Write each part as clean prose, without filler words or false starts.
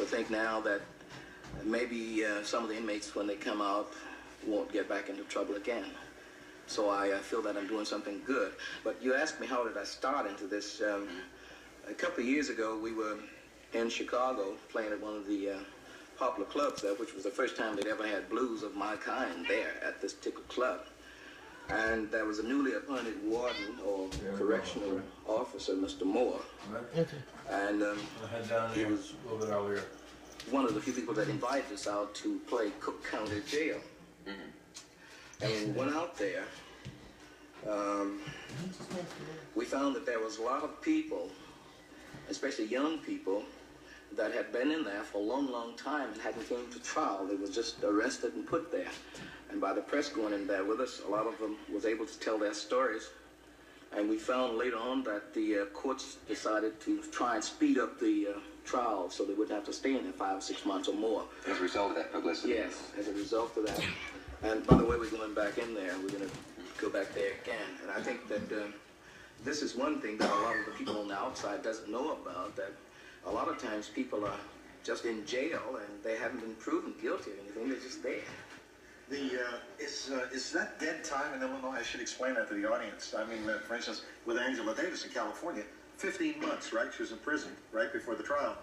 to think now that maybe some of the inmates, when they come out, won't get back into trouble again. So I feel that I'm doing something good. But you asked me how did I start into this. A couple of years ago, we were in Chicago playing at one of the popular clubs there, which was the first time they'd ever had blues of my kind there at this particular club. And there was a newly appointed warden or correctional officer, Mr. Moore. And he was a little bit earlier. One of the few people that invited us out to play Cook County Jail. And when we went out there, we found that there was a lot of people, especially young people, that had been in there for a long, long time and hadn't came to trial. They were just arrested and put there. And by the press going in there with us, a lot of them was able to tell their stories. And we found later on that the courts decided to try and speed up the trial so they wouldn't have to stay in there 5 or 6 months or more. As a result of that publicity? Yes, as a result of that. And by the way, we're going back in there. We're going to go back there again. And I think that this is one thing that a lot of the people on the outside doesn't know about, that a lot of times people are just in jail and they haven't been proven guilty of anything. They're just there. Is that dead time in Illinois? I should explain that to the audience. I mean, for instance, with Angela Davis in California, 15 months, right? She was in prison right before the trial.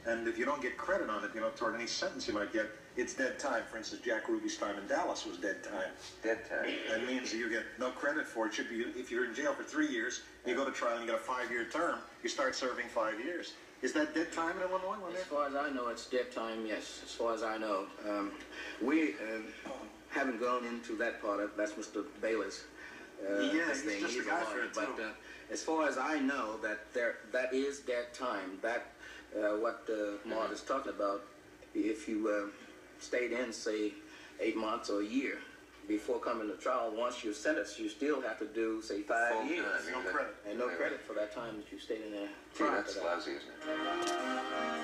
And if you don't get credit on it, toward any sentence you might get, it's dead time. For instance, Jack Ruby's time in Dallas was dead time. Dead time. That means you get no credit for it. Should be, if you're in jail for 3 years, you go to trial and you get a 5-year term, you start serving 5 years. Is that dead time in Illinois? As far as I know, it's dead time, yes. As far as I know. We haven't gone into that part of that's Mr. Bayless. He's just a guy for it, too. But as far as I know, that is dead time. That what Mart is talking about, if you stayed in, say, 8 months or a year before coming to trial, once you're sentenced, you still have to do, say, 5 years. No credit. And no credit for that time that you stayed in there. Gee, that's lousy, isn't it?